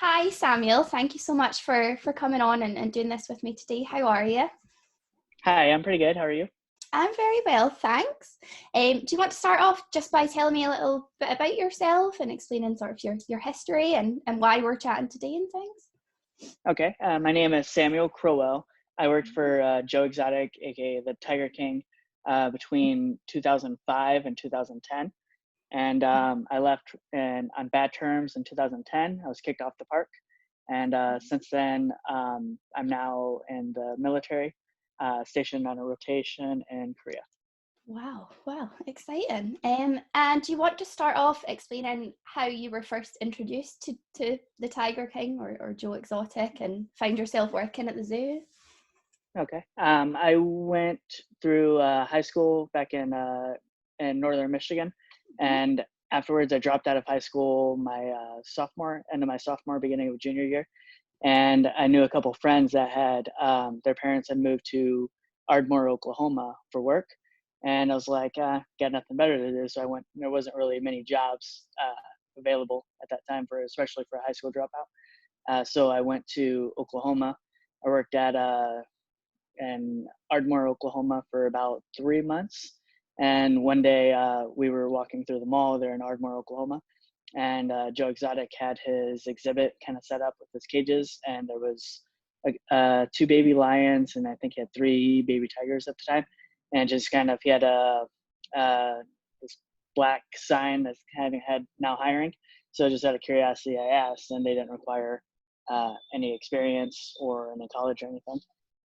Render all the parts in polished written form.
Hi, Samuel. Thank you so much for coming on and doing this with me today. How are you? Hi, I'm pretty good. How are you? I'm very well, thanks. Do you want to start off just by telling me a little bit about yourself and explaining sort of your history and why we're chatting today and things? Okay. My name is Samuel Crowell. I worked for Joe Exotic, aka the Tiger King, between 2005 and 2010. And I left on bad terms in 2010. I was kicked off the park. And since then, I'm now in the military, stationed on a rotation in Korea. Wow, exciting. And do you want to start off explaining how you were first introduced to the Tiger King or Joe Exotic and found yourself working at the zoo? Okay. I went through high school back in northern Michigan, and afterwards I dropped out of high school my end of my sophomore, beginning of junior year, and I knew a couple friends that had their parents had moved to Ardmore, Oklahoma for work, and I was like, got nothing better to do, so I went. There wasn't really many jobs available at that time especially for a high school dropout. So I went to Oklahoma. I worked at in Ardmore, Oklahoma for about 3 months. And one day we were walking through the mall there in Ardmore, Oklahoma, and Joe Exotic had his exhibit kind of set up with his cages, and there was two baby lions, and I think he had three baby tigers at the time, and just kind of he had this black sign that kind of had now hiring. So just out of curiosity, I asked, and they didn't require any experience or any college or anything.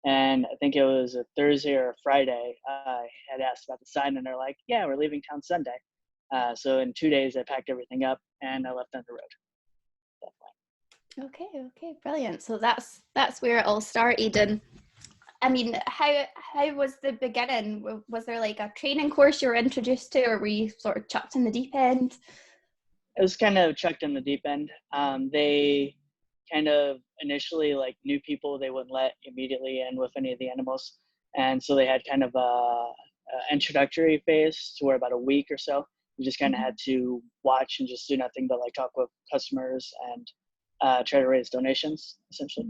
And I think it was a Thursday or a Friday. I had asked about the sign, and they're like, "Yeah, we're leaving town Sunday." So in 2 days, I packed everything up and I left on the road. Okay, brilliant. So that's where it all started. And I mean, how was the beginning? Was there like a training course you were introduced to, or were you sort of chucked in the deep end? It was kind of chucked in the deep end. They kind of initially, like, new people they wouldn't let immediately in with any of the animals, and so they had kind of a introductory phase to where about a week or so you just kind of had to watch and just do nothing but like talk with customers and try to raise donations essentially.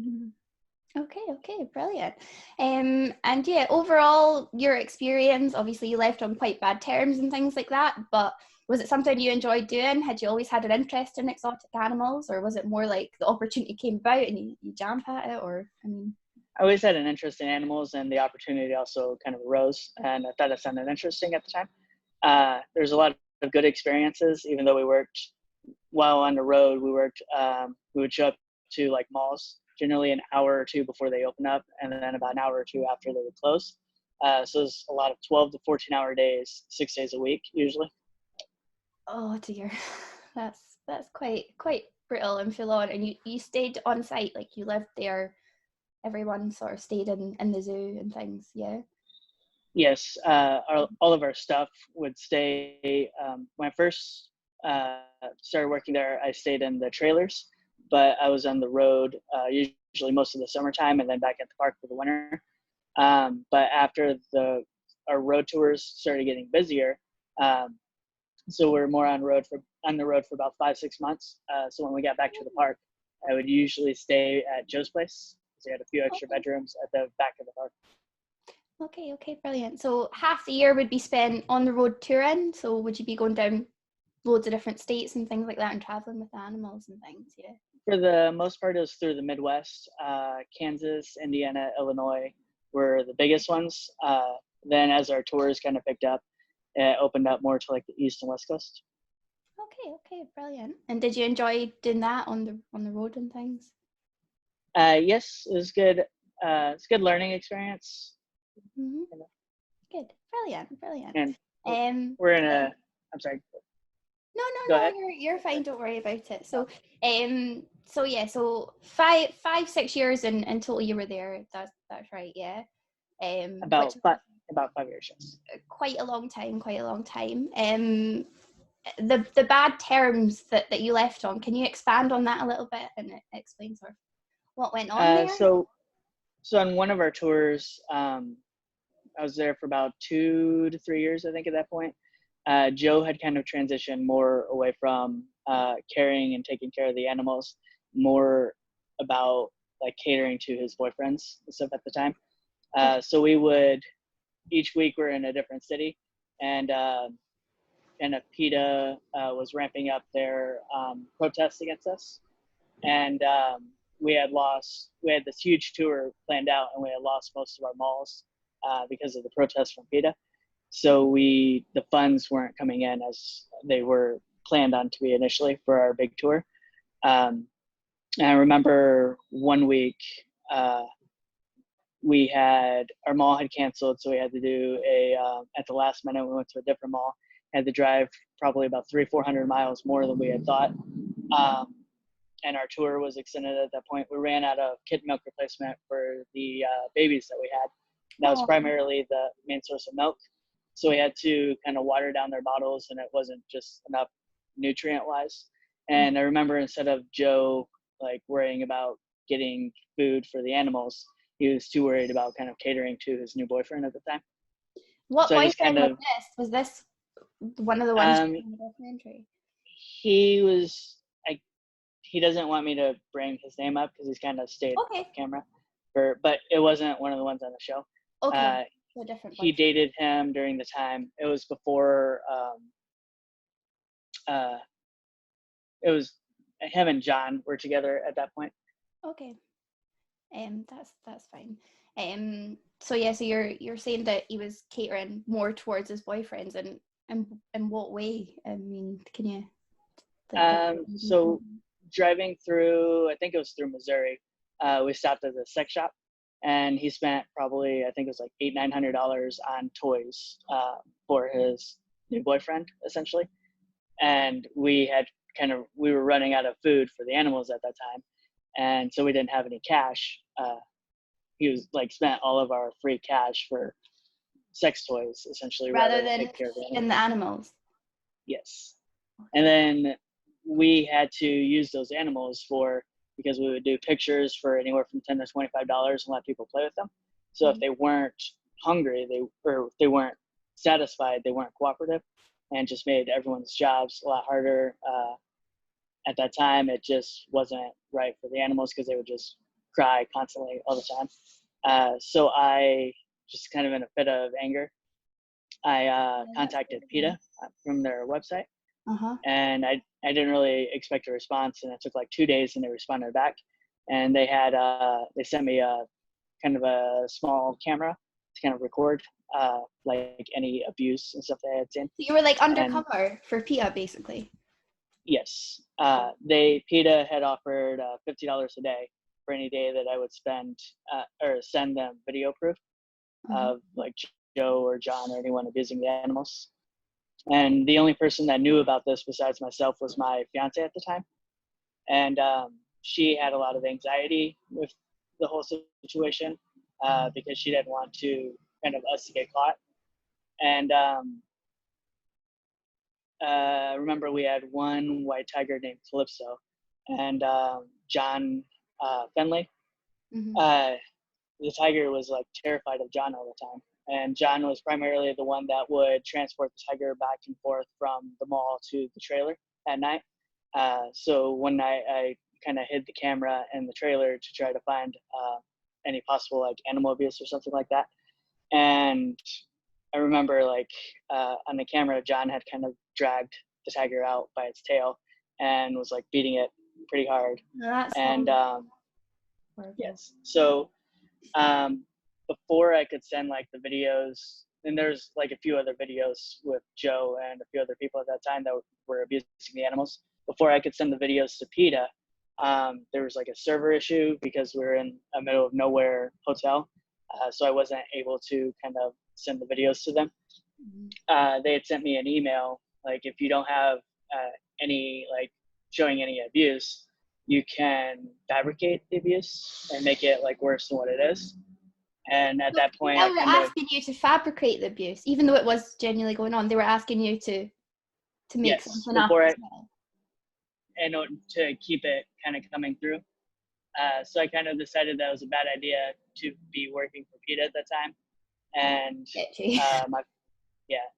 Okay, brilliant. And yeah, overall, your experience, obviously you left on quite bad terms and things like that, but was it something you enjoyed doing? Had you always had an interest in exotic animals, or was it more like the opportunity came about and you jumped at it? Or, I mean, I always had an interest in animals, and the opportunity also kind of arose, and I thought it sounded interesting at the time. There's a lot of good experiences, even though we worked while on the road. We would show up to like malls generally an hour or two before they open up, and then about an hour or two after they would close. So it's a lot of 12 to 14-hour days, 6 days a week usually. oh dear, that's quite brutal and full on. And you stayed on site, like you lived there. Everyone sort of stayed in the zoo and things, yeah. Yes, all of our stuff would stay. When I first started working there, I stayed in the trailers, but I was on the road usually most of the summertime, and then back at the park for the winter. But after our road tours started getting busier, so we're more on the road for about 5-6 months. So when we got back to the park, I would usually stay at Joe's place. So we had a few extra bedrooms at the back of the park. Okay, brilliant. So half the year would be spent on the road touring. So would you be going down loads of different states and things like that and traveling with animals and things? Yeah. For the most part, it was through the Midwest. Kansas, Indiana, Illinois were the biggest ones. Then as our tours kind of picked up, it opened up more to like the East and West Coast. Okay, brilliant. And did you enjoy doing that on the road and things? Yes, it was good. It's a good learning experience. Mm-hmm. Good, brilliant. And Um, we're in a. I'm sorry. Go no, ahead. you're fine. Don't worry about it. So, so yeah, so 6 years in total you were there. That's right, yeah. Which About 5 years. Yes. quite a long time. The bad terms that you left on. Can you expand on that a little bit and explain sort of what went on there? So on one of our tours, I was there for about 2 to 3 years, I think, at that point. Joe had kind of transitioned more away from caring and taking care of the animals, more about like catering to his boyfriends and stuff at the time. So we would, each week we're in a different city, and a PETA was ramping up their protests against us. And we had this huge tour planned out, and we had lost most of our malls because of the protests from PETA. So the funds weren't coming in as they were planned on to be initially for our big tour. And I remember one week our mall had canceled, so we had to do at the last minute, we went to a different mall, had to drive probably about 300-400 miles more than we had thought. And our tour was extended at that point. We ran out of kid milk replacement for the babies that we had. That was primarily the main source of milk. So we had to kind of water down their bottles, and it wasn't just enough nutrient-wise. And I remember, instead of Joe like worrying about getting food for the animals, he was too worried about kind of catering to his new boyfriend at the time. What boyfriend was this? Was this one of the ones in the documentary? He doesn't want me to bring his name up because he's kind of stayed off camera. But it wasn't one of the ones on the show. Okay. So different he dated him during the time. It was before it was him and John were together at that point. Okay. That's fine. So yeah, so you're saying that he was catering more towards his boyfriends, and in what way? I mean, can you so driving through, I think it was through Missouri, we stopped at a sex shop, and he spent probably, I think it was like $800-900 on toys for his new boyfriend, essentially. And we were running out of food for the animals at that time, and so we didn't have any cash. He was like spent all of our free cash for sex toys, essentially, rather than feeding the animals. Yes. And then we had to use those animals because we would do pictures for anywhere from $10 to $25 and let people play with them. So if they weren't hungry, if they weren't satisfied, they weren't cooperative, and just made everyone's jobs a lot harder. At that time, it just wasn't right for the animals because they would just cry constantly all the time. So I, just kind of in a fit of anger, I contacted PETA from their website. And I didn't really expect a response, and it took like 2 days, and they responded back. And they sent me a kind of a small camera to kind of record like any abuse and stuff they had seen. So you were like undercover for PETA, basically. Yes. PETA had offered $50 a day for any day that I would spend or send them video proof of like Joe or John or anyone abusing the animals. And the only person that knew about this besides myself was my fiance at the time. And she had a lot of anxiety with the whole situation because she didn't want us to get caught. And remember, we had one white tiger named Calypso, and John Finley. The tiger was like terrified of John all the time. And John was primarily the one that would transport the tiger back and forth from the mall to the trailer at night. So one night I kind of hid the camera in the trailer to try to find any possible like animal abuse or something like that. And I remember on the camera, John had kind of dragged the tiger out by its tail and was like beating it pretty hard. And yes, so before I could send like the videos, and there's like a few other videos with Joe and a few other people at that time that were abusing the animals. Before I could send the videos to PETA, there was like a server issue because we were in a middle of nowhere hotel. So I wasn't able to kind of send the videos to them. They had sent me an email, like, if you don't have any like showing any abuse, you can fabricate the abuse and make it like worse than what it is. And at that point, they were asking you to fabricate the abuse, even though it was genuinely going on. They were asking you to make something up as well. In order to keep it kind of coming through. So I kind of decided that it was a bad idea to be working for PETA at that time. And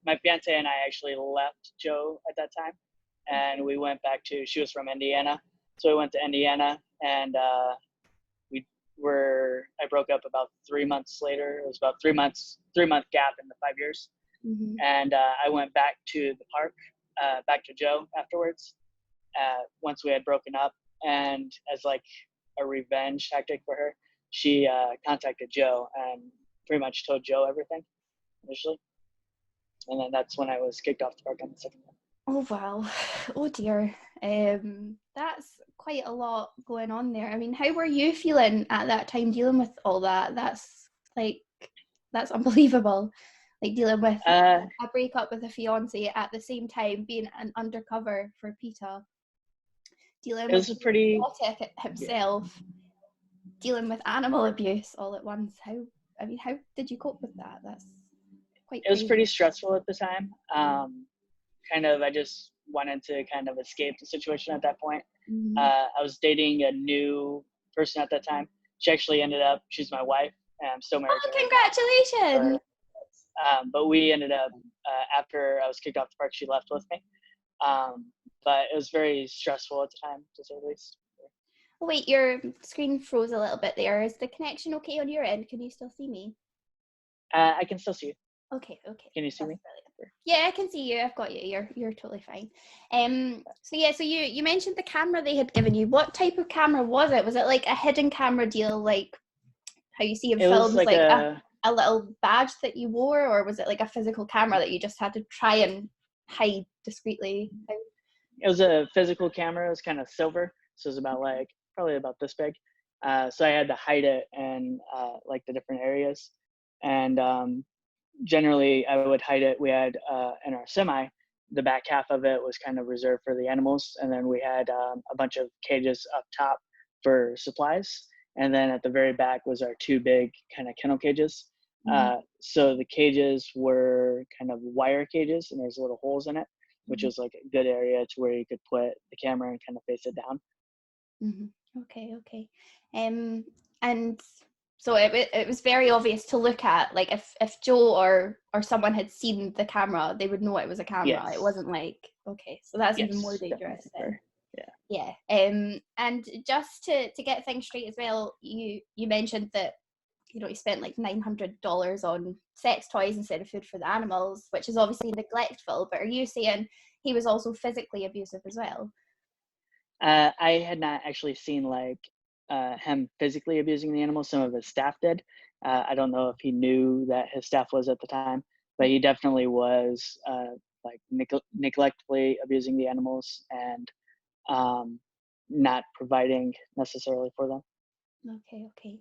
my fiance and I actually left Joe at that time, and we went back she was from Indiana, So we went to Indiana, and I broke up about 3 months later. It was about 3 month gap in the 5 years. Mm-hmm. And I went back to the park, back to Joe afterwards, once we had broken up. And as like a revenge tactic for her, she contacted Joe and pretty much told Joe everything initially. And then that's when I was kicked off the park on the second time. Oh wow. Oh dear. That's quite a lot going on there. I mean, how were you feeling at that time dealing with all that? That's unbelievable. Like dealing with a breakup with a fiance at the same time, being an undercover for PETA, dealing with robotic himself, dealing with animal abuse all at once. How did you cope with that? That's quite crazy. It was pretty stressful at the time. I just wanted to kind of escape the situation at that point. Mm-hmm. I was dating a new person at that time. She's my wife, and I'm still married to her. Congratulations! But we ended up, after I was kicked off the park, she left with me. But it was very stressful at the time, to say the least. Oh, wait, your screen froze a little bit there. Is the connection okay on your end? Can you still see me? I can still see you. Okay. Can you see me? Brilliant. Yeah, I can see you. I've got you. You're totally fine. So you mentioned the camera they had given you. What type of camera was it? Was it like a hidden camera deal, like how you see in films, like a little badge that you wore, or was it like a physical camera that you just had to try and hide discreetly? It was a physical camera. It was kind of silver, so it was probably about this big. So I had to hide it in like the different areas, and generally I would hide it. We had in our semi, the back half of it was kind of reserved for the animals, and then we had a bunch of cages up top for supplies, and then at the very back was our two big kind of kennel cages. Mm-hmm. So the cages were kind of wire cages, and there's little holes in it, which was like a good area to where you could put the camera and kind of face it down. Mm-hmm. Okay. And so it was very obvious to look at. Like if Joe or someone had seen the camera, they would know it was a camera. Yes. It wasn't like, okay, so that's even more dangerous then. Yeah. And just to get things straight as well, you mentioned that you spent like $900 on sex toys instead of food for the animals, which is obviously neglectful. But are you saying he was also physically abusive as well? I had not actually seen him physically abusing the animals. Some of his staff did. I don't know if he knew that his staff was at the time, but he definitely was neglectfully abusing the animals and not providing necessarily for them. Okay.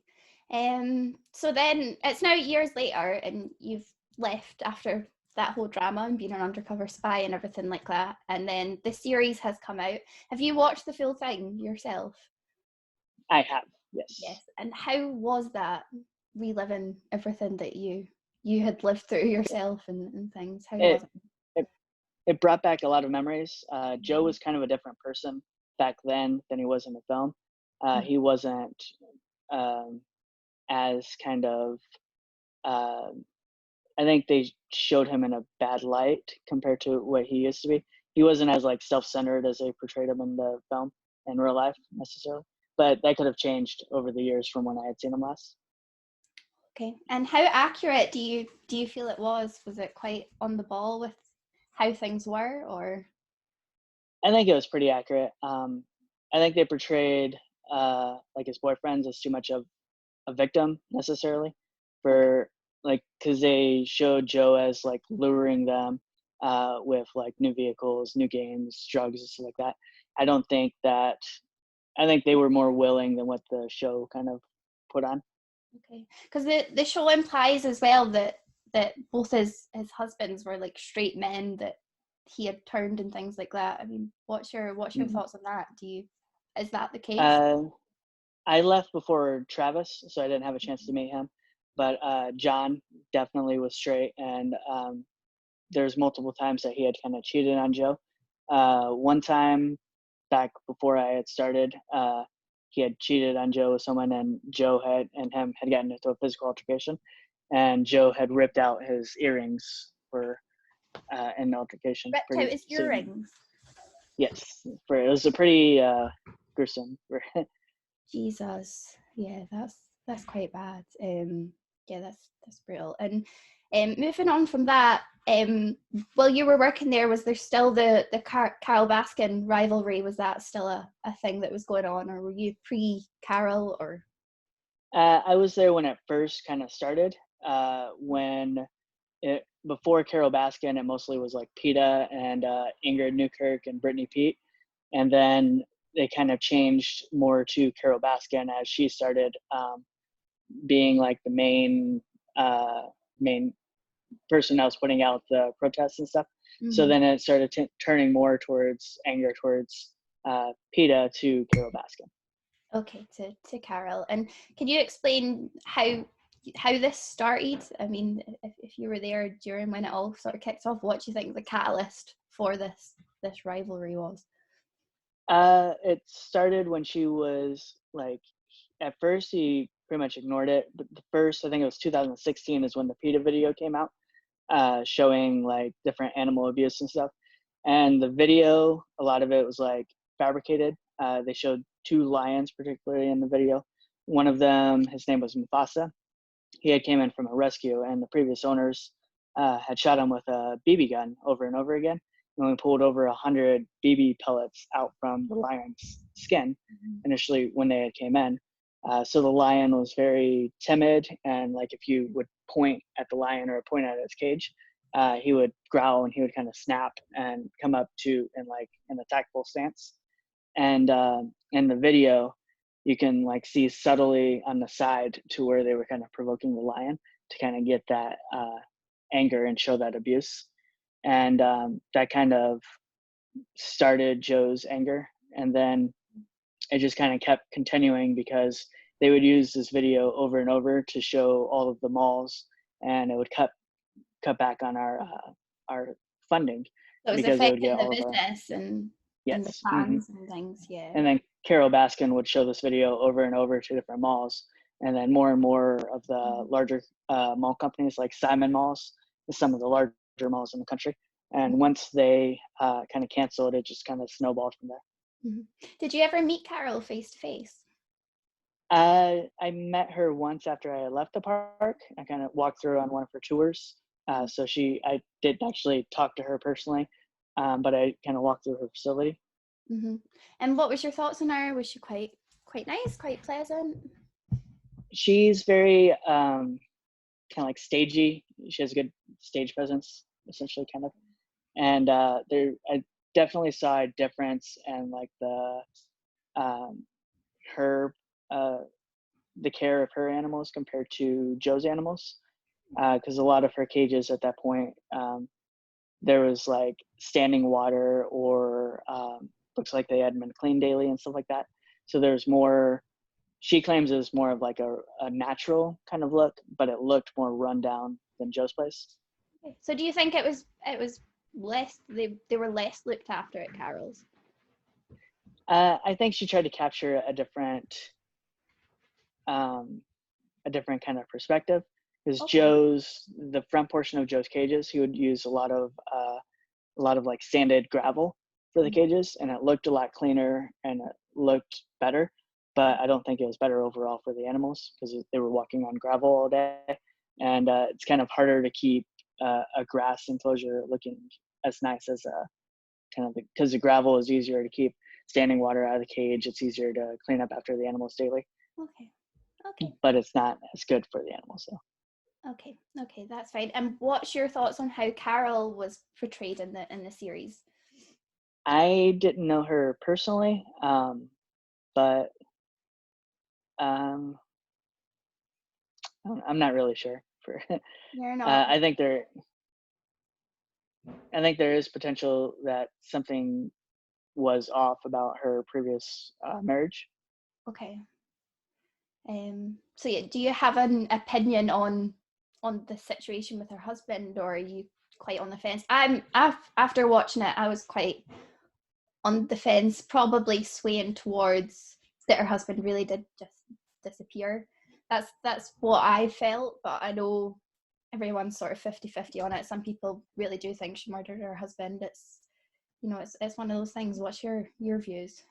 So then it's now years later, and you've left after that whole drama and being an undercover spy and everything like that. And then the series has come out. Have you watched the full thing yourself? I have, yes. Yes. And how was that, reliving everything that you had lived through yourself and things? How was it? It brought back a lot of memories. Joe was kind of a different person back then than he was in the film. He wasn't as kind of I think they showed him in a bad light compared to what he used to be. He wasn't as self-centered as they portrayed him in the film in real life necessarily, but that could have changed over the years from when I had seen him last. Okay, and how accurate do you feel it was? Was it quite on the ball with how things were, or? I think it was pretty accurate. I think they portrayed his boyfriends as too much of a victim necessarily, because they showed Joe as luring them with new vehicles, new games, drugs, and stuff like that. I think they were more willing than what the show kind of put on. Okay, because the show implies as well that both his husbands were straight men that he had turned and things like that. I mean, what's your thoughts on that? Is that the case? I left before Travis, so I didn't have a chance to meet him. But John definitely was straight, and there's multiple times that he had kind of cheated on Joe. One time back before I had started, he had cheated on Joe with someone, and Joe and him had gotten into a physical altercation, and Joe had ripped out his earrings for an altercation. Ripped out his earrings? Yes, it was a pretty gruesome. Jesus, yeah, that's quite bad. Yeah, that's brutal. And moving on from that, while you were working there, was there still the Carol Baskin rivalry? Was that still a thing that was going on, or were you pre Carol or? I was there when it first kind of started. When before Carol Baskin, it mostly was like PETA and Ingrid Newkirk and Brittany Pete, and then they kind of changed more to Carol Baskin as she started being like the main person that was putting out the protests and stuff. Mm-hmm. So then it started turning more towards anger towards PETA to Carol Baskin. Okay, to Carol. And can you explain how this started? I mean, if you were there during when it all sort of kicked off, what do you think the catalyst for this rivalry was? It started when she was like, at first he pretty much ignored it, but the first, I think it was 2016, is when the PETA video came out, showing like different animal abuse and stuff. And the video, a lot of it was like fabricated. They showed 2 lions particularly in the video. One of them, his name was Mufasa. He had came in from a rescue, and the previous owners had shot him with a BB gun over and over again. And we pulled over 100 BB pellets out from the lion's skin initially when they had came in. So the lion was very timid, and like if you would point at the lion or point at its cage, he would growl and he would kind of snap and come up to in like an attackful stance. And in the video, you can like see subtly on the side to where they were kind of provoking the lion to kind of get that anger and show that abuse. And that kind of started Joe's anger. And then it just kind of kept continuing because they would use this video over and over to show all of the malls, and it would cut back on our funding. So it was because affecting the business and the fans and things, yeah. And then Carol Baskin would show this video over and over to different malls, and then more and more of the larger mall companies like Simon Malls, some of the larger malls in the country. And once they kind of canceled, it just kind of snowballed from there. Mm-hmm. Did you ever meet Carol face to face? I met her once after I left the park. I kind of walked through on one of her tours. So I did actually talk to her personally, but I kind of walked through her facility. Mm-hmm. And what was your thoughts on her? Was she quite nice, quite pleasant? She's very kind of like stagey. She has a good stage presence, essentially, kind of. And I definitely saw a difference in like the care of her animals compared to Joe's animals, because a lot of her cages at that point, there was like standing water or looks like they hadn't been cleaned daily and stuff like that. So there's more, she claims it was more of like a natural kind of look, but it looked more run down than Joe's place. So do you think it was less, they were less looked after at Carol's? I think she tried to capture a different kind of perspective, because the front portion of Joe's cages, he would use a lot of like sanded gravel for the cages, and it looked a lot cleaner and it looked better, but I don't think it was better overall for the animals because they were walking on gravel all day, and it's kind of harder to keep a grass enclosure looking as nice as because the gravel is easier to keep standing water out of the cage. It's easier to clean up after the animals daily. Okay. But it's not as good for the animals, so. Okay, that's fine. And what's your thoughts on how Carol was portrayed in the series? I didn't know her personally, but I'm not really sure. You're not. I think there is potential that something was off about her previous marriage. Okay. So yeah, do you have an opinion on the situation with her husband, or are you quite on the fence? After watching it, I was quite on the fence, probably swaying towards that her husband really did just disappear. That's what I felt, but I know everyone's sort of 50-50 on it. Some people really do think she murdered her husband. It's, it's one of those things. What's your views?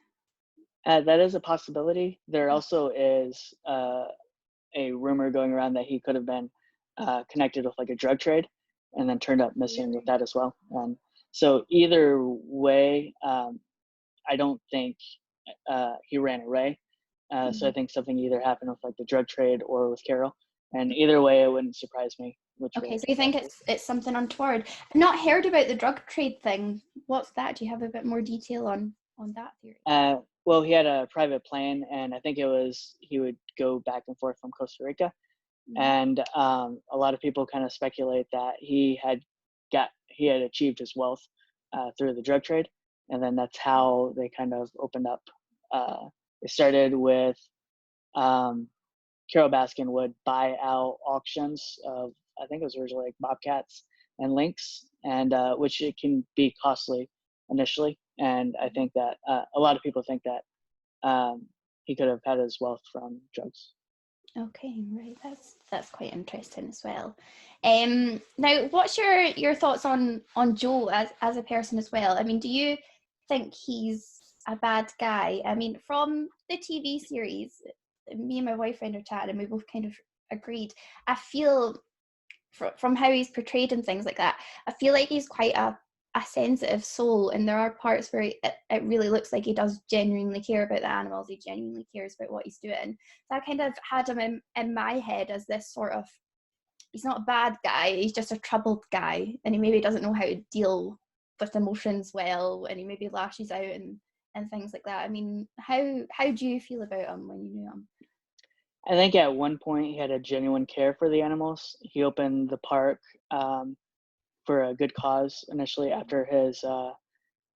That is a possibility. There also is a rumor going around that he could have been connected with like a drug trade and then turned up missing with that as well. So either way, I don't think he ran away. So I think something either happened with like the drug trade or with Carol. And either way, it wouldn't surprise me which way Okay, it so you turned think out to be. it's something untoward. I've not heard about the drug trade thing. What's that? Do you have a bit more detail on that theory? Well, he had a private plane, and I think it was he would go back and forth from Costa Rica. And a lot of people kind of speculate that he had achieved his wealth through the drug trade, and then that's how they kind of opened up. It started with Carol Baskin would buy out auctions of, I think it was originally like bobcats and lynx, and which it can be costly initially. And I think that a lot of people think that he could have had his wealth from drugs. Okay, right. That's quite interesting as well. Now, what's your thoughts on Joe as a person as well? I mean, do you think he's a bad guy? I mean, from the TV series, me and my boyfriend are chatting, and we both kind of agreed. I feel from how he's portrayed and things like that, I feel like he's quite a sensitive soul, and there are parts where it really looks like he does genuinely care about the animals. He genuinely cares about what he's doing. So I kind of had him in my head as this sort of, he's not a bad guy, he's just a troubled guy, and he maybe doesn't know how to deal with emotions well, and he maybe lashes out and things like that. I mean, how do you feel about him when you knew him? I think at one point he had a genuine care for the animals. He opened the park for a good cause initially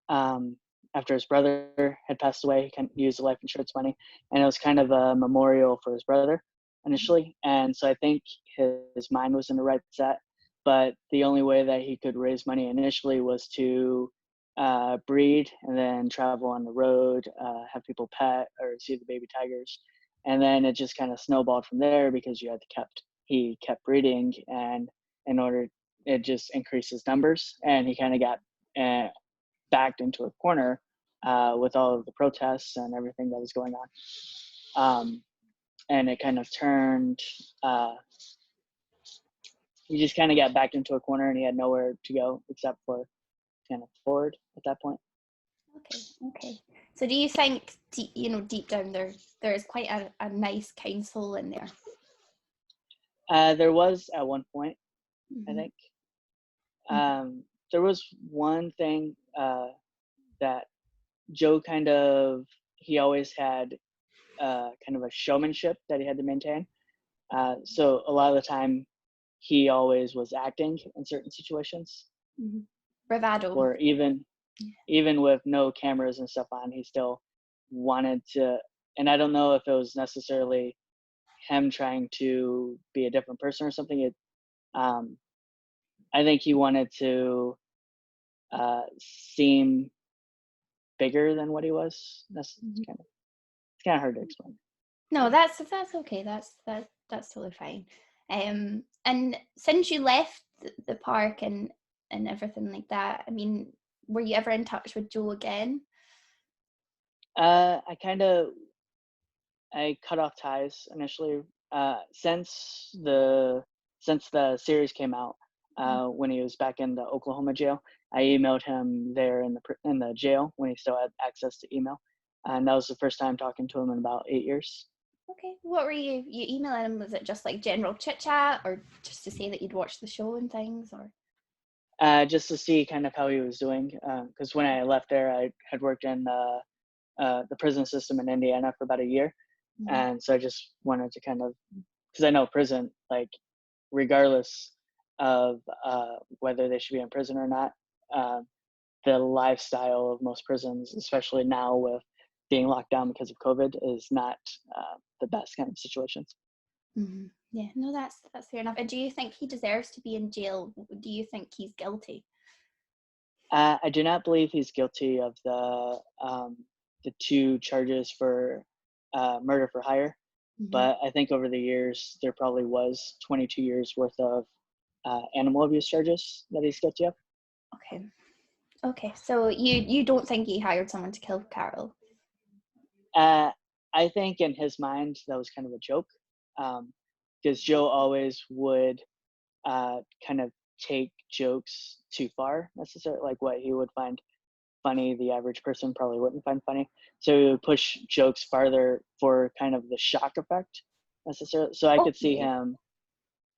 um, after his brother had passed away. He can use the life insurance money, and it was kind of a memorial for his brother initially. And so I think his mind was in the right set, but the only way that he could raise money initially was to breed and then travel on the road, have people pet or see the baby tigers, and then it just kind of snowballed from there because he kept breeding, and in order it just increased his numbers, and he kind of got backed into a corner with all of the protests and everything that was going on. And it kind of turned, he just kind of got backed into a corner, and he had nowhere to go except for kind of forward at that point. Okay. So do you think, deep down there is quite a nice, kind soul in there? There was at one point, I Mm-hmm. think. There was one thing that Joe he always had kind of a showmanship that he had to maintain. So a lot of the time, he always was acting in certain situations, Mm-hmm. Bravado. or even with no cameras and stuff on, he still wanted to. And I don't know if it was necessarily him trying to be a different person or something. I think he wanted to seem bigger than what he was. That's kind of it's kind of hard to explain. No, that's okay. That's totally fine. And since you left the park and everything like that, I mean, were you ever in touch with Joe again? Uh, I kind of I cut off ties initially since the series came out. When he was back in the Oklahoma jail, I emailed him there in the jail when he still had access to email, and that was the first time talking to him in about 8 years. Okay. What were you emailing him? Was it just like general chit chat, or just to say that you'd watched the show and things, or? Just to see kind of how he was doing, because when I left there, I had worked in the prison system in Indiana for about a year, Mm-hmm. and so I just wanted to kind of, because I know prison, like regardless of whether they should be in prison or not, uh, the lifestyle of most prisons, especially now with being locked down because of COVID, is not the best kind of situations. Mm-hmm. Yeah, no, that's fair enough. And do you think he deserves to be in jail? Do you think he's guilty? I do not believe he's guilty of the two charges for murder for hire, Mm-hmm. but I think over the years there probably was 22 years worth of animal abuse charges that he's guilty of. Okay. So you don't think he hired someone to kill Carol? I think in his mind that was kind of a joke, because Joe always would kind of take jokes too far, necessarily, like what he would find funny, the average person probably wouldn't find funny. So he would push jokes farther for kind of the shock effect, necessarily. So Okay.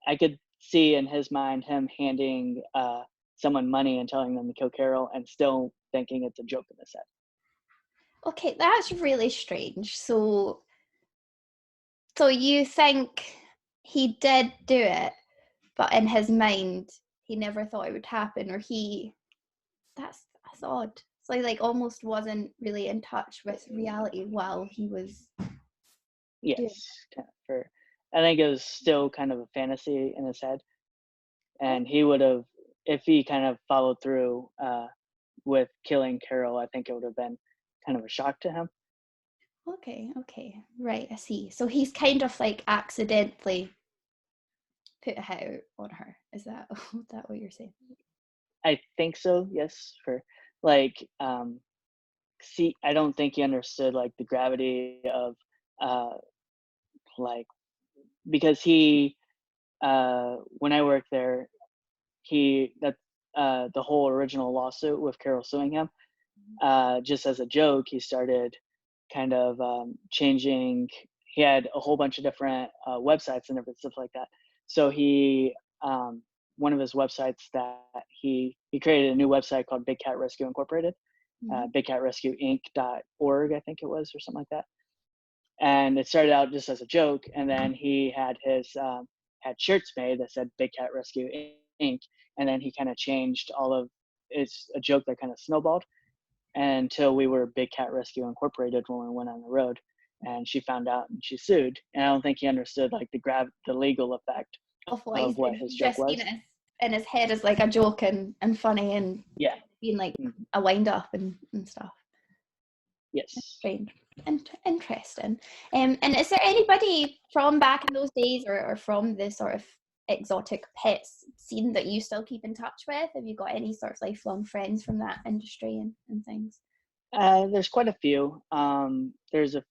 I could see in his mind him handing someone money and telling them to kill Carol, and still thinking it's a joke in his head. Okay, that's really strange. So you think he did do it, but in his mind, he never thought it would happen, or that's odd. So he like almost wasn't really in touch with reality while he was doing Yes, kind of for. I think it was still kind of a fantasy in his head, it. and he would have, if he kind of followed through with killing Carol, I think it would have been kind of a shock to him. Okay, right, I see. So he's kind of like accidentally put a hit out on her. Is that what you're saying? I think so. Yes, for like, see, I don't think he understood like the gravity of uh, like, because he when I worked there, he that the whole original lawsuit with Carol suing him, just as a joke, he started kind of changing. He had a whole bunch of different websites and different stuff like that. So he, one of his websites that he created a new website called Big Cat Rescue Incorporated, Mm-hmm. bigcatrescueinc.org, I think it was, or something like that. And it started out just as a joke, and then he had his had shirts made that said Big Cat Rescue Inc. And then he kind of changed all of, it's a joke that kind of snowballed until we were Big Cat Rescue Incorporated when we went on the road. And she found out and she sued. And I don't think he understood like the legal effect Of what of he's what his joke just seen was. it in his head as like a joke and funny and Yeah. being like Mhm. a wind up and stuff. Yes. Strange. Interesting. And is there anybody from back in those days or from the sort of exotic pets scene that you still keep in touch with? Have you got any sort of lifelong friends from that industry and things? There's quite a few. There's a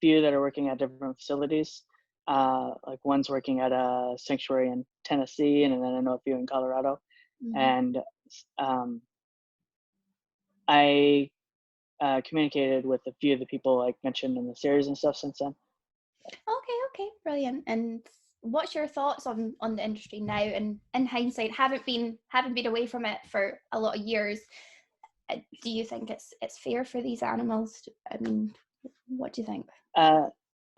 few that are working at different facilities. Like one's working at a sanctuary in Tennessee, and then I know a few in Colorado. Mm-hmm. And I communicated with a few of the people like mentioned in the series and stuff since then. Okay, brilliant. And what's your thoughts on the industry now? And in hindsight, haven't been away from it for a lot of years. Do you think it's fair for these animals? I mean, what do you think? Uh,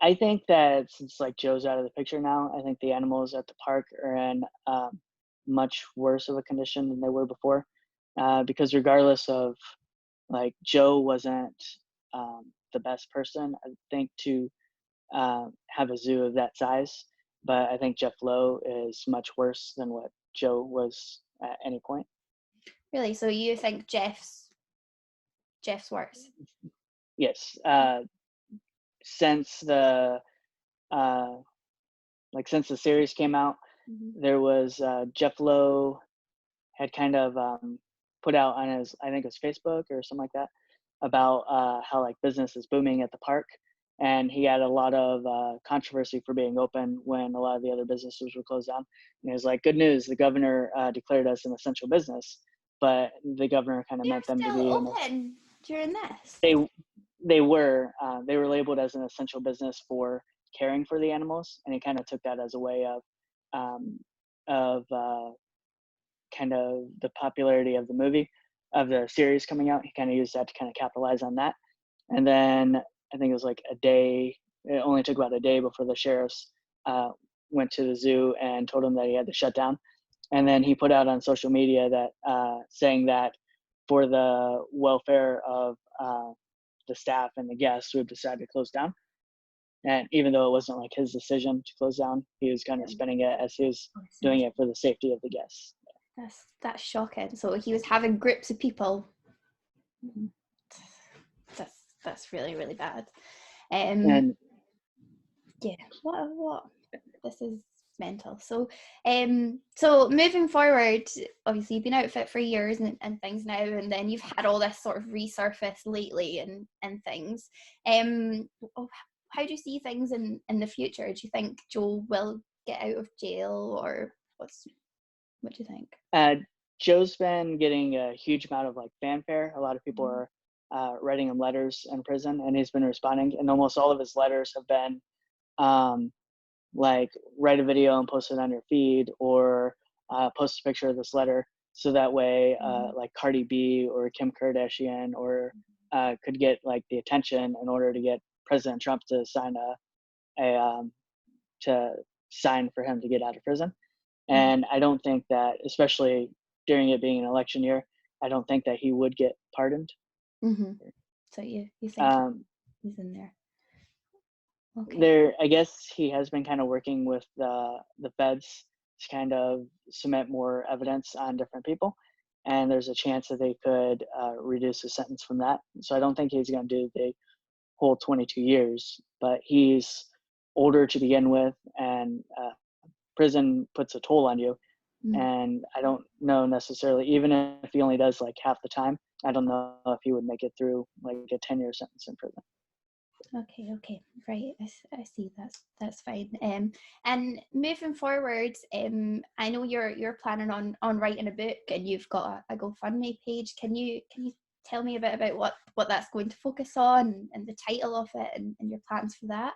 I think that since like Joe's out of the picture now, I think the animals at the park are in much worse of a condition than they were before. Because regardless of, like, Joe wasn't the best person, I think, to have a zoo of that size. But I think Jeff Lowe is much worse than what Joe was at any point. Really? So you think Jeff's worse? Yes. Since the uh, since the series came out, Mm-hmm. there was Jeff Lowe had kind of put out on his, I think it was Facebook or something like that, about how like business is booming at the park, and he had a lot of controversy for being open when a lot of the other businesses were closed down. And he was like, "Good news, the governor declared us an essential business," but the governor kind of They're meant them to still be open during this. they they were labeled as an essential business for caring for the animals, and he kind of took that as a way um, of kind of the popularity of the movie, of the series coming out. He kind of used that to kind of capitalize on that. And then I think it was like a day, it only took about a day before the sheriffs went to the zoo and told him that he had to shut down. And then he put out on social media that saying that for the welfare of the staff and the guests, we've decided to close down. And even though it wasn't like his decision to close down, he was kind of spinning it as he was doing it for the safety of the guests. That's shocking. So he was having groups of people. That's really bad. And Yeah. What? This is mental. So so moving forward, obviously you've been out fit for years and things now, and then you've had all this sort of resurface lately and things. How do you see things in the future? Do you think Joe will get out of jail, or what do you think? Joe's been getting a huge amount of like fanfare. A lot of people are writing him letters in prison, and he's been responding. And almost all of his letters have been like, write a video and post it on your feed, or post a picture of this letter, so that way like Cardi B or Kim Kardashian or could get like the attention in order to get President Trump to sign to sign for him to get out of prison. And I don't think that, especially during it being an election year, I don't think that he would get pardoned. So you think he's in there? Okay. There, I guess he has been kind of working with the feds to kind of cement more evidence on different people, and there's a chance that they could reduce the sentence from that. So I don't think he's going to do the whole 22 years, but he's older to begin with, and prison puts a toll on you. And I don't know necessarily, even if he only does like half the time, I don't know if he would make it through like a 10-year sentence in prison. Okay, right. I see. That's fine. And moving forward, I know you're planning on writing a book, and you've got a GoFundMe page. Can you tell me a bit about what that's going to focus on, and the title of it, and your plans for that?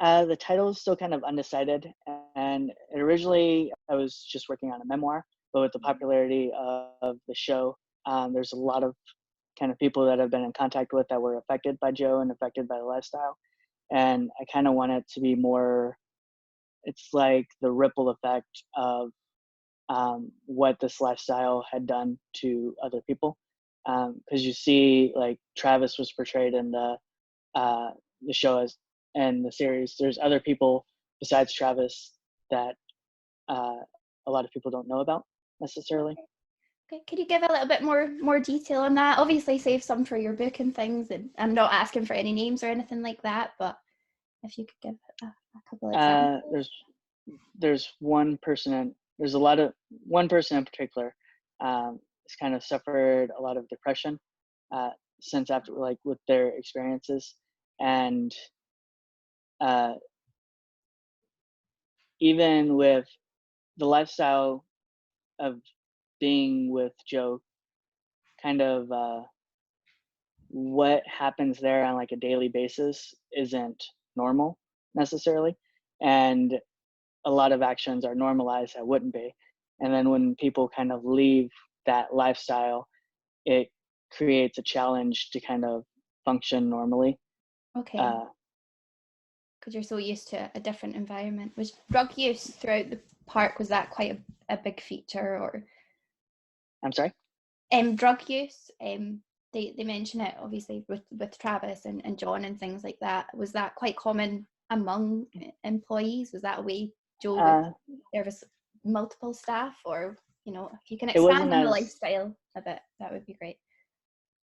The title is still kind of undecided, and originally I was just working on a memoir, but with the popularity of the show, there's a lot of kind of people that I've been in contact with that were affected by Joe and affected by the lifestyle. And I kind of want it to be more, it's like the ripple effect of what this lifestyle had done to other people. Because you see, like, Travis was portrayed in the show as, and the series. There's other people besides Travis that a lot of people don't know about necessarily. Okay, could you give a little bit more detail on that? Obviously, save some for your book and things, and I'm not asking for any names or anything like that, but if you could give a couple of examples. There's one person in particular has kind of suffered a lot of depression since after, like, with their experiences, and even with the lifestyle of being with Joe, kind of what happens there on like a daily basis isn't normal necessarily, and a lot of actions are normalized that wouldn't be. And then when people kind of leave that lifestyle, it creates a challenge to kind of function normally. Okay. Because you're so used to a different environment. Was drug use throughout the park, was that quite a big feature, or? I'm sorry? Drug use, they mention it obviously with Travis and John and things like that. Was that quite common among employees? Was that a way Joe there was multiple staff, or if you can expand on the lifestyle a bit, that would be great.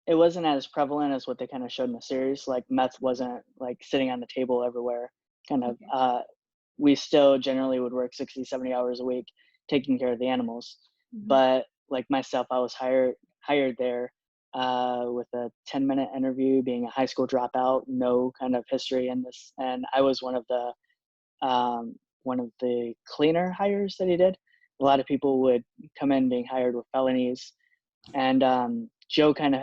It wasn't as prevalent as what they kind of showed in the series. Like, meth wasn't like sitting on the table everywhere. Kind of we still generally would work 60-70 hours a week taking care of the animals. But like myself, I was hired there with a 10-minute interview, being a high school dropout, no kind of history in this, and I was one of the cleaner hires that he did. A lot of people would come in being hired with felonies, and Joe kind of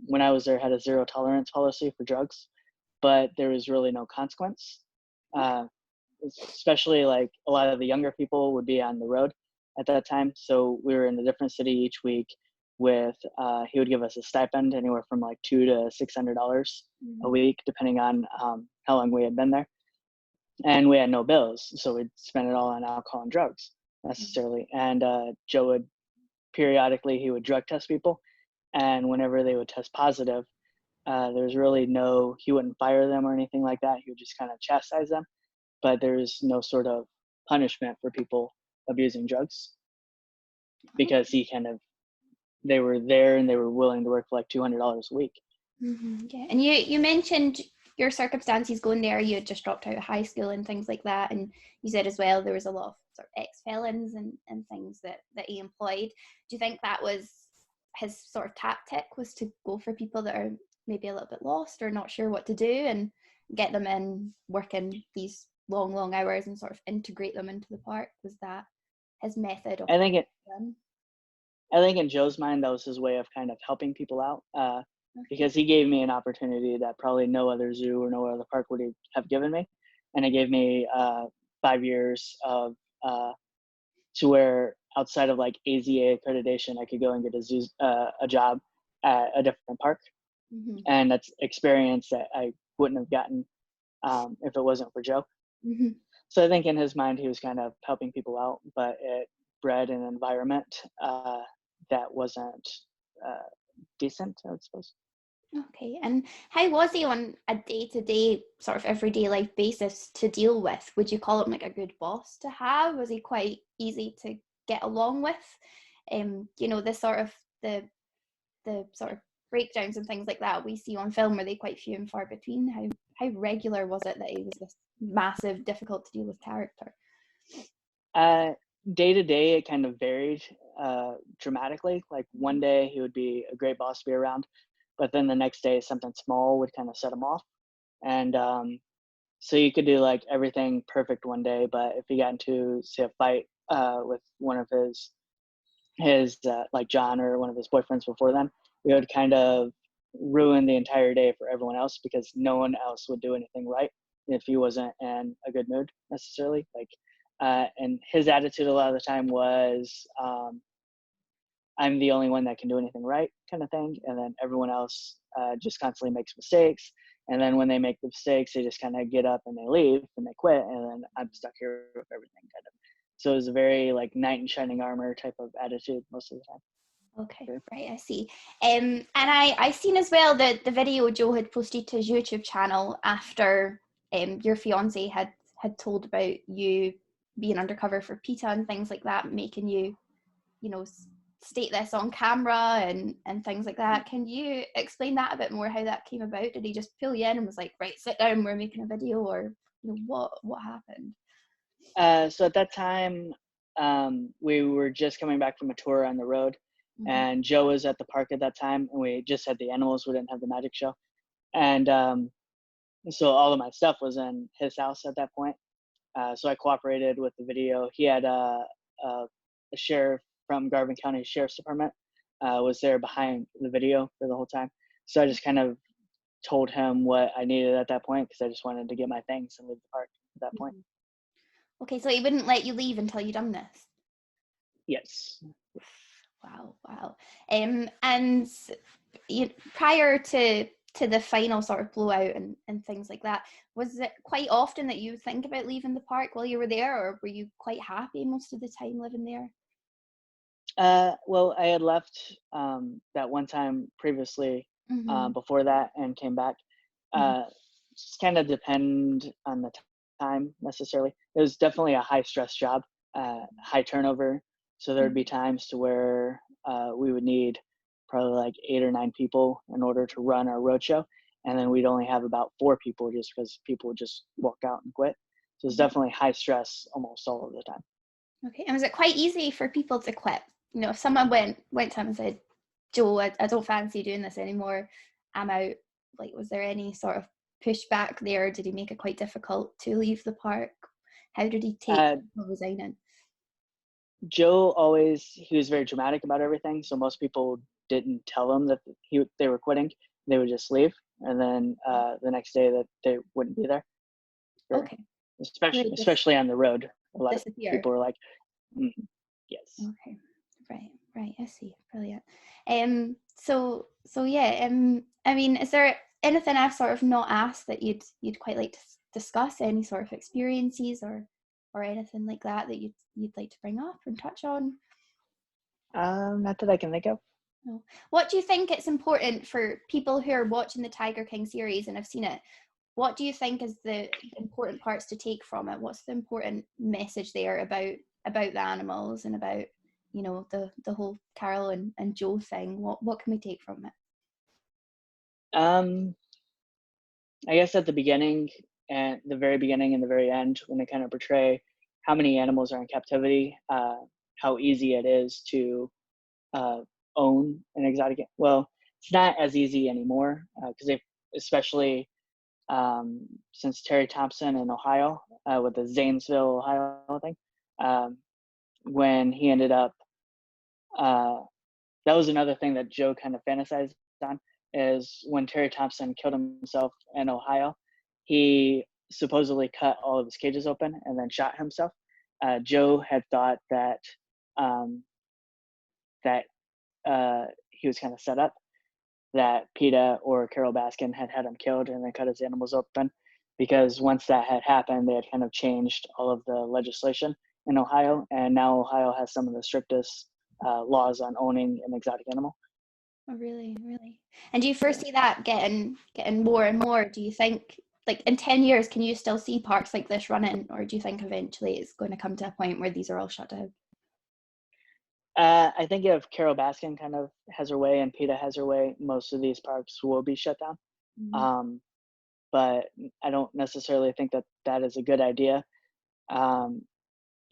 when I was there, had a zero tolerance policy for drugs, but there was really no consequence. Especially like a lot of the younger people would be on the road at that time, so we were in a different city each week. With he would give us a stipend anywhere from like $200 to $600 a week, depending on how long we had been there, and we had no bills, so we'd spend it all on alcohol and drugs necessarily. And Joe would periodically, he would drug test people, and whenever they would test positive, there's really he wouldn't fire them or anything like that. He would just kind of chastise them, but there's no sort of punishment for people abusing drugs, because they were there and they were willing to work for like $200 a week. Yeah. And you mentioned your circumstances going there, you had just dropped out of high school and things like that, and you said as well there was a lot of sort of ex-felons and things that he employed. Do you think that was his sort of tactic, was to go for people that are maybe a little bit lost or not sure what to do and get them in working these long hours and sort of integrate them into the park? Was that his method of I think it. them? I think in Joe's mind, that was his way of kind of helping people out, Okay. because he gave me an opportunity that probably no other zoo or no other park would have given me, and it gave me 5 years of to where outside of like AZA accreditation, I could go and get a job at a different park, Mm-hmm. and that's experience that I wouldn't have gotten if it wasn't for Joe. Mm-hmm. So I think in his mind, he was kind of helping people out, but it bred an environment that wasn't uh, decent, I would suppose. Okay, and how was he on a day-to-day sort of everyday life basis to deal with? Would you call him like a good boss to have? Was he quite easy to get along with? You know, the sort of the sort of breakdowns and things like that we see on film, were they quite few and far between? How regular was it that he was this massive, difficult to deal with character? Day to day, it kind of varied dramatically. Like one day he would be a great boss to be around, but then the next day something small would kind of set him off. And so you could do like everything perfect one day, but if he got into say a fight with one of his like John or one of his boyfriends before then, it would kind of ruin the entire day for everyone else because no one else would do anything right if he wasn't in a good mood necessarily. Like, and his attitude a lot of the time was, I'm the only one that can do anything right kind of thing. And then everyone else just constantly makes mistakes. And then when they make the mistakes, they just kind of get up and they leave and they quit. And then I'm stuck here with everything kind of. So it was a very like knight in shining armor type of attitude most of the time. Okay, right, I see. And I seen as well that the video Joe had posted to his YouTube channel after your fiance had told about you being undercover for PETA and things like that, making you, you know, state this on camera and things like that. Can you explain that a bit more, how that came about? Did he just pull you in and was like, right, sit down, we're making a video, or you know, what happened? So at that time, we were just coming back from a tour on the road, and Joe was at the park at that time, and we just had the animals. We didn't have the magic show, and so all of my stuff was in his house at that point. So I cooperated with the video. He had a sheriff from Garvin County Sheriff's Department was there behind the video for the whole time. So I just kind of told him what I needed at that point because I just wanted to get my things and leave the park at that point. Okay, so he wouldn't let you leave until you done this? Yes. Wow. And prior to the final sort of blowout and things like that, was it quite often that you think about leaving the park while you were there, or were you quite happy most of the time living there? Well, I had left that one time previously before that and came back. Just kind of depend on the time necessarily. It was definitely a high stress job, high turnover. So there'd be times to where we would need probably like 8 or 9 people in order to run our roadshow. And then we'd only have about 4 people just because people would just walk out and quit. So it's definitely high stress almost all of the time. Okay, and was it quite easy for people to quit? You know, if someone went to him and said, Joe, I don't fancy doing this anymore, I'm out. Like, was there any sort of pushback there? Did he make it quite difficult to leave the park? How did he take resigning? Joe he was very dramatic about everything. So most people didn't tell him that they were quitting. They would just leave. And then the next day that they wouldn't be there. Okay. Especially on the road. A lot of people were like, yes. Okay. Right. I see. Brilliant. So yeah. I mean, is there anything I've sort of not asked that you'd quite like to discuss? Any sort of experiences or anything like that you'd like to bring up and touch on? Not that I can think of. No. What do you think it's important for people who are watching the Tiger King series and have seen it? What do you think is the important parts to take from it? What's the important message there about the animals and about, you know, the whole Carol and Joe thing? What can we take from it? I guess at the beginning and the very beginning and the very end, when they kind of portray how many animals are in captivity, how easy it is to uh, own an exotic. Well, it's not as easy anymore because they, especially since Terry Thompson in Ohio with the Zanesville, Ohio thing, um, when he ended up. Uh, that was another thing that Joe kind of fantasized on is when Terry Thompson killed himself in Ohio, he supposedly cut all of his cages open and then shot himself. Joe had thought that um, that he was kind of set up, that PETA or Carol Baskin had him killed and then cut his animals open, because once that had happened, they had kind of changed all of the legislation in Ohio, and now Ohio has some of the strictest laws on owning an exotic animal. Oh, really, really. And do you Yeah. foresee that getting more and more? Do you think, like in 10 years, can you still see parks like this running, or do you think eventually it's going to come to a point where these are all shut down? I think if Carol Baskin kind of has her way and PETA has her way, most of these parks will be shut down. Mhm. Um, but I don't necessarily think that that is a good idea um,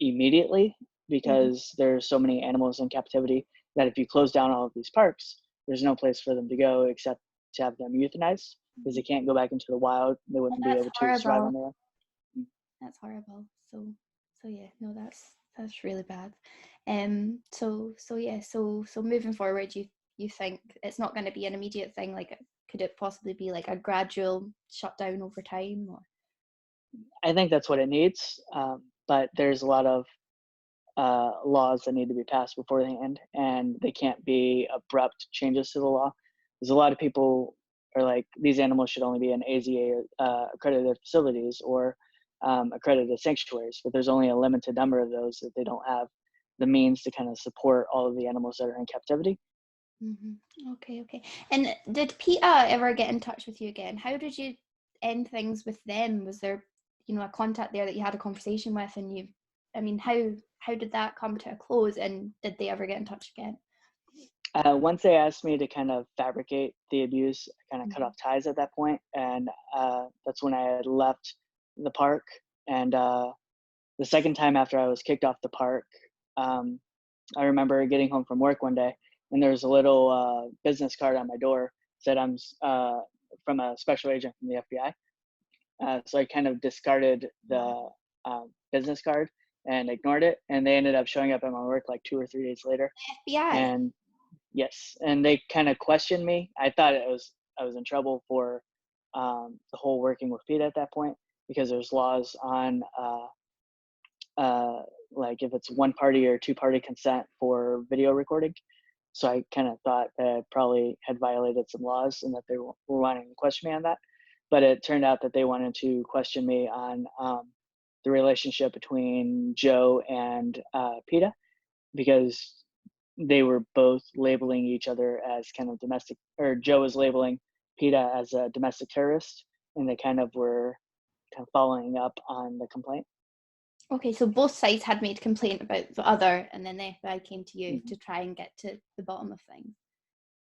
immediately, Mhm. because there's so many animals in captivity that if you close down all of these parks, there's no place for them to go except to have them euthanized, because they can't go back into the wild. They Oh, wouldn't be that's able to survive horrible. on their own. Mm. That's horrible. So yeah, no, that's really bad. So yeah, so moving forward, you think it's not going to be an immediate thing? Like, could it possibly be like a gradual shutdown over time? Or I think that's what it needs, but there's a lot of laws that need to be passed before they end, and they can't be abrupt changes to the law. Because a lot of people are like, these animals should only be in AZA accredited facilities or accredited sanctuaries, but there's only a limited number of those that they don't have the means to kind of support all of the animals that are in captivity. okay, okay. And did PETA ever get in touch with you again? How did you end things with them? Was there, a contact there that you had a conversation with, and you, I mean, how did that come to a close? And did they ever get in touch again? Once they asked me to kind of fabricate the abuse, I kind of cut Mhm. off ties at that point, and that's when I had left the park. And the second time after I was kicked off the park, um, I remember getting home from work one day, and there was a little business card on my door said I'm from a special agent from the FBI. So I kind of discarded Wow. the business card and ignored it, and they ended up showing up at my work like 2 or 3 days later. FBI. And yes, and they kind of questioned me. I thought I was in trouble for the whole working with PETA at that point, because there's laws on uh, like if it's one party or two party consent for video recording. So I kind of thought that I probably had violated some laws and that they were wanting to question me on that. But it turned out that they wanted to question me on the relationship between Joe and PETA, because they were both labeling each other as kind of domestic, or Joe was labeling PETA as a domestic terrorist, and they kind of were kind of following up on the complaint. Okay, so both sides had made complaint about the other, and then the FBI came to you Mm-hmm. to try and get to the bottom of things.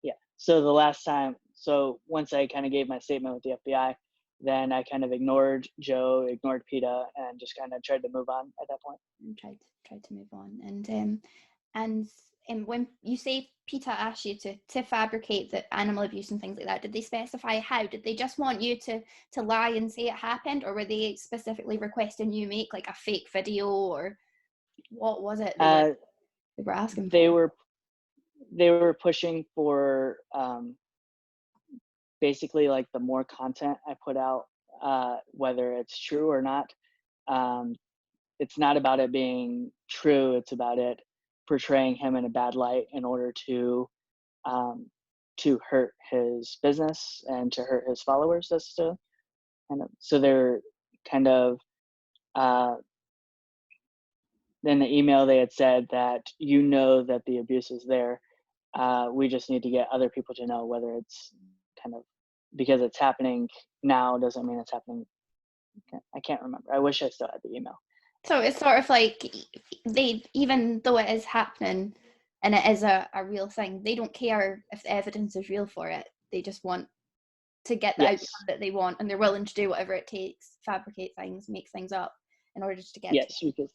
Yeah. So the last time, so once I kind of gave my statement with the FBI, then I kind of ignored Joe, ignored PETA, and just kind of tried to move on at that point. And tried to move on. And when you say PETA asked you to fabricate the animal abuse and things like that, did they specify how? Did they just want you to lie and say it happened, or were they specifically requesting you make like a fake video, or what was it Uh, they were asking they for? were they were pushing for basically like the more content I put out, whether it's true or not. Um, it's not about it being true. It's about it portraying him in a bad light in order um, to hurt his business and to hurt his followers. That's to kind of, so they're kind of uh, in the email they had said that that the abuse is there. We just need to get other people to know, whether it's kind of because it's happening now doesn't mean it's happening. I can't remember. I wish I still had the email. So it's sort of like they, even though it is happening and it is a real thing, they don't care if the evidence is real for it. They just want to get the Yes. outcome that they want, and they're willing to do whatever it takes, fabricate things, make things up in order to get to Yes, it.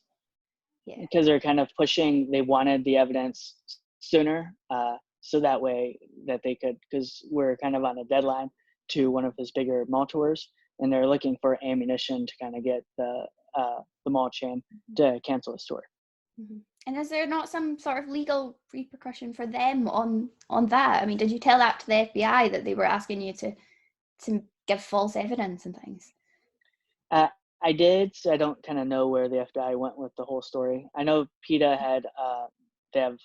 Yeah. because they're kind of pushing. They wanted the evidence sooner, so that way that they could, because we're kind of on a deadline to one of his bigger mall tours, and they're looking for ammunition to kind of get the mall chain to cancel his tour. Mm-hmm. And is there not some sort of legal repercussion for them on that? I mean, did you tell that to the FBI that they were asking you to give false evidence and things? Uh, I did, so I don't kind of know where the FBI went with the whole story. I know PETA had they have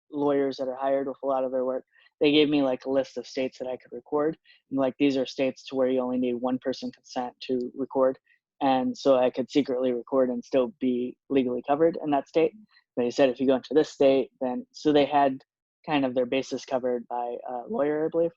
lawyers that are hired with a lot of their work. They gave me like a list of states that I could record, and like these are states to where you only need one person consent to record, and so I could secretly record and still be legally covered in that state. But he said if you go into this state, then so they had kind of their bases covered by a lawyer, I believe,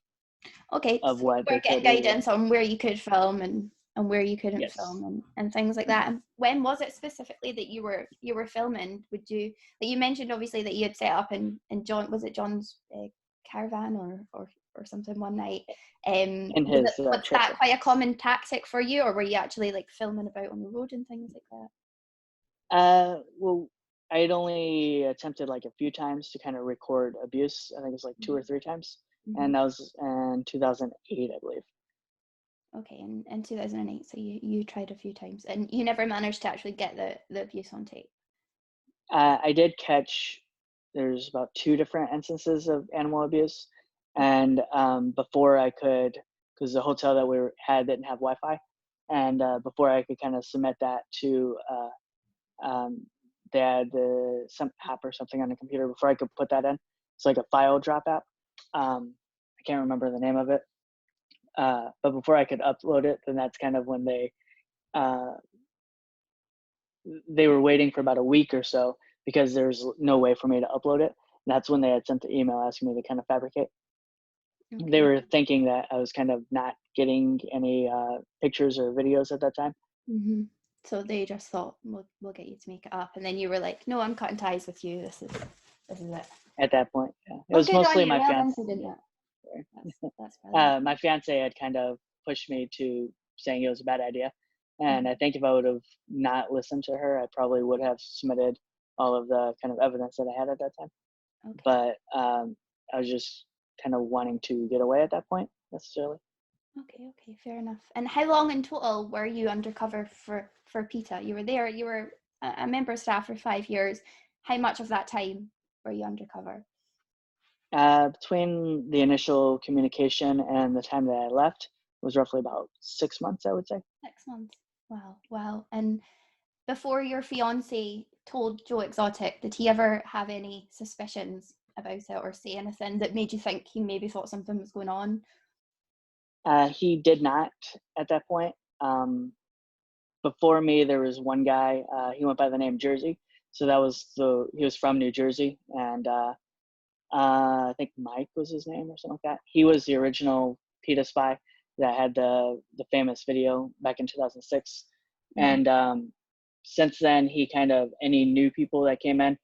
Okay, of so you what were they getting could legally. guidance on where you could film and where you couldn't Yes. film and things like that. And when was it specifically that you were filming? Would you, like you mentioned obviously that you had set up in John, was it John's caravan or something one night? In his Was truck. that quite a common tactic for you, or were you actually like filming about on the road and things like that? Well, I had only attempted like a few times to kind of record abuse. I think it was like two or three times, Mm-hmm. and that was in 2008, I believe. Okay, in 2008, so you tried a few times and you never managed to actually get the abuse on tape. I did catch. There's about two different instances of animal abuse, and before I could, because the hotel that had didn't have Wi-Fi, and before I could kind of submit that to um, they had some app or something on the computer before I could put that in. It's like a file drop app. I can't remember the name of it. But before I could upload it, then that's kind of when uh, they were waiting for about a week or so because there's no way for me to upload it. And that's when they had sent the email asking me to kind of fabricate. They Okay. were thinking that I was kind of not getting any pictures or videos at that time. Mm-hmm. So they just thought we'll get you to make it up, and then you were like, no, I'm cutting ties with you. This is it. At that point, yeah. It Well, was good on mostly you. my Well done fiance. for doing that. That's brilliant. My fiance had kind of pushed me to saying it was a bad idea. And Mm-hmm. I think if I would have not listened to her, I probably would have submitted all of the kind of evidence that I had at that time. Okay. But I was just kind of wanting to get away at that point necessarily. Okay. Fair enough. And how long in total were you undercover for PETA? You were there. You were a member of staff for 5 years. How much of that time were you undercover? Between the initial communication and the time that I left was roughly about 6 months, I would say. 6 months. Wow. And before your fiance told Joe Exotic, did he ever have any suspicions about it or say anything that made you think he maybe thought something was going on? He did not at that point. Before me, there was one guy. He went by the name Jersey. So he was from New Jersey, and I think Mike was his name or something like that. He was the original PETA spy that had the famous video back in 2006. Mm-hmm. And since then, he kind of any new people that came in,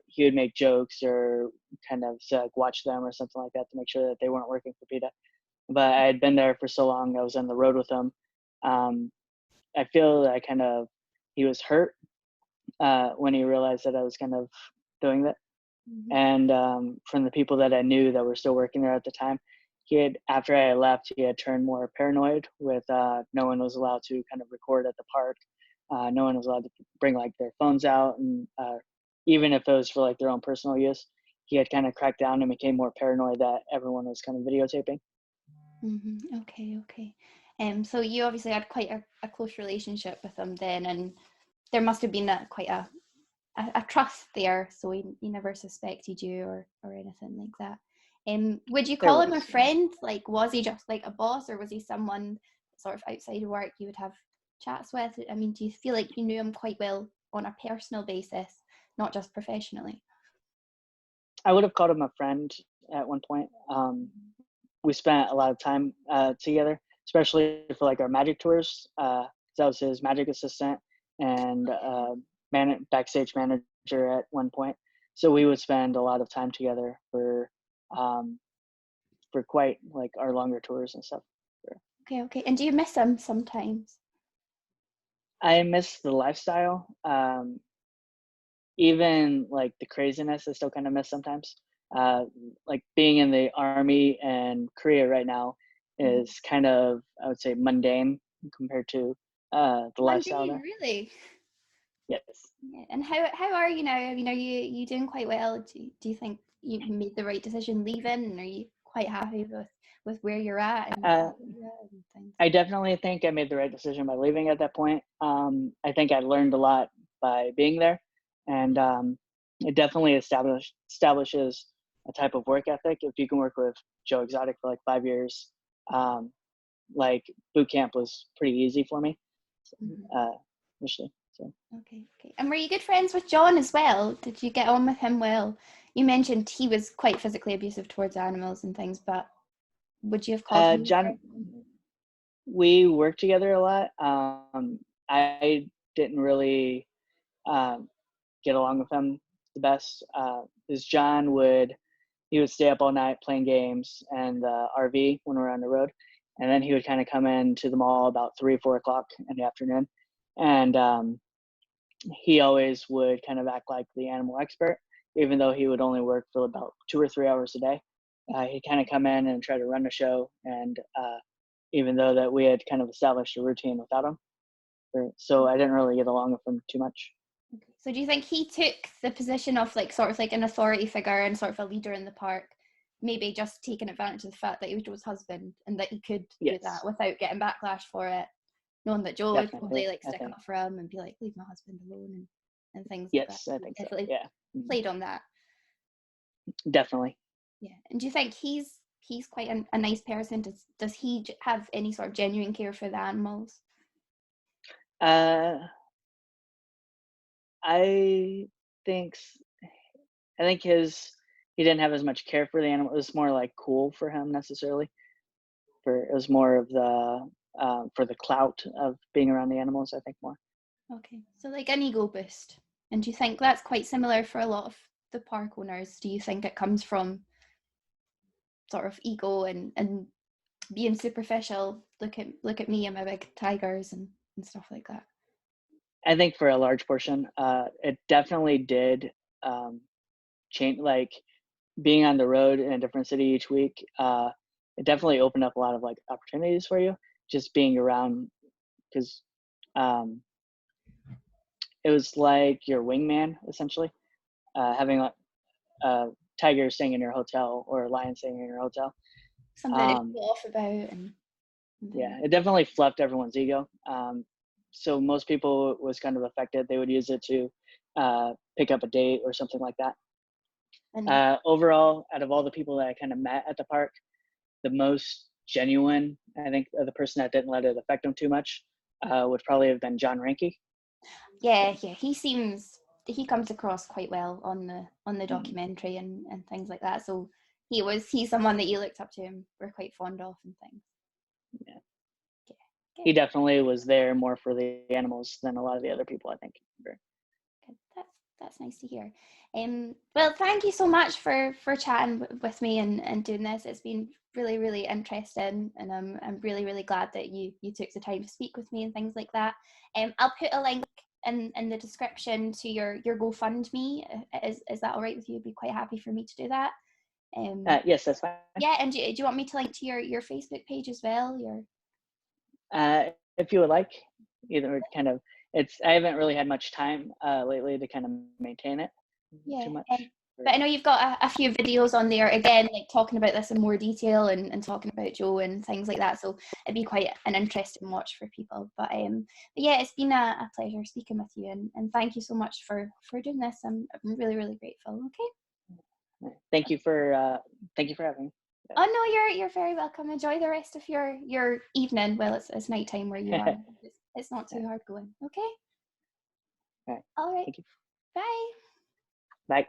he would make jokes or kind of say, like watch them or something like that to make sure that they weren't working for PETA. But I had been there for so long, I was on the road with him. Um, I feel that he was hurt when he realized that I was kind of doing that. Mm-hmm. And from the people that I knew that were still working there at the time, after I left, he had turned more paranoid with no one was allowed to kind of record at the park. No one was allowed to bring like their phones out, and even if it was for like their own personal use, he had kind of cracked down and became more paranoid that everyone was kind of videotaping. Mm-hmm. Okay. So you obviously had quite a close relationship with him then, and there must have been quite a trust there, so he never suspected you or anything like that. Would you There call him a was. friend? Like, was he just like a boss, or was he someone sort of outside of work you would have chats with? I mean, do you feel like you knew him quite well on a personal basis, not just professionally? I would have called him a friend at one point. We spent a lot of time together, especially for like our magic tours. That was his magic assistant and backstage manager at one point. So we would spend a lot of time together um, for quite like our longer tours and stuff. Okay, okay. And do you miss them sometimes? I miss the lifestyle. Even like the craziness, I still kind of miss sometimes. Uh, like being in the army and Korea right now Mhm. is kind of, I would say, mundane compared to the lifestyle Mundane, there. really? Yes. Yeah. And how are you now? I mean, are you doing quite well? Do you think you made the right decision leaving, and are you quite happy with where you're at and the Uh, area and things? I definitely think I made the right decision by leaving at that point. I think I learned a lot by being there, and it definitely establishes a type of work ethic. If you can work with Joe Exotic for like 5 years, um, like boot camp was pretty easy for me Mhm. initially. So Okay, okay. And were you good friends with John as well? Did you get on with him well? You mentioned he was quite physically abusive towards animals and things, but would you have called him a John, friend? we worked together a lot. I didn't really um, get along with him the best because John would he would stay up all night playing games and RV when we were on the road, and then he would kind of come in to the mall about 3 or 4 o'clock in the afternoon, and he always would kind of act like the animal expert, even though he would only work for about 2 or 3 hours a day. He'd kind of come in and try to run the show, and even though that we had kind of established a routine without him, so I didn't really get along with him too much. Okay. So do you think he took the position of like sort of like an authority figure and sort of a leader in the park, maybe just taking advantage of the fact that he was Joe's husband and that he could do that Yes, without getting backlash for it, knowing that Joe would definitely. probably like I stick think up for him and be like, leave my husband alone and things like that. yes, I So he think so. definitely Yeah, played on that. definitely. Yeah. And do you think he's quite a nice person? Does he have any sort of genuine care for the animals? Uh, I think I think his he didn't have as much care for the animal. It was more like cool for him necessarily. For it was more of the for the clout of being around the animals. I think more. Okay, so like an ego boost. And do you think that's quite similar for a lot of the park owners? Do you think it comes from sort of ego and being superficial? Look at me and my big tigers and stuff like that. I think for a large portion, it definitely did um, change. Like being on the road in a different city each week, it definitely opened up a lot of like opportunities for you. Just being around because um, it was like your wingman essentially, having a tiger staying in your hotel or a lion staying in your hotel. Something to Um, go off about and things. yeah, it definitely fluffed everyone's ego. So most people was kind of affected. They would use it to pick up a date or something like that. And Overall, out of all the people that I kind of met at the park, the most genuine, I think, the person that didn't let it affect them too much would probably have been John Ranke. yeah, So, yeah, he comes across quite well on the mm, documentary and things like that. So he's someone that you looked up to and were quite fond of and things. yeah. Yeah, He good. definitely was there more for the animals than a lot of the other people, I think. Good. That's nice to hear. Well, thank you so much for chatting with me and doing this. It's been really really interesting, and I'm really really glad that you took the time to speak with me and things like that. I'll put a link in the description to your GoFundMe. Is that all right with you? I'd be quite happy for me to do that. Um, Yes, that's fine. yeah, and do you want me to link to your Facebook page as well? Your If you would like, either kind of, I haven't really had much time lately to kind of maintain it Yeah, too much. but I know you've got a few videos on there again, like talking about this in more detail and talking about Joe and things like that. So it'd be quite an interesting watch for people. But yeah, it's been a pleasure speaking with you, and thank you so much for doing this. I'm really really grateful. Okay. Thank you for having me. Oh no, you're very welcome. Enjoy the rest of your evening. Well, it's nighttime where you are. It's not too hard going. Okay. All right. All right. Thank you. Bye. Bye.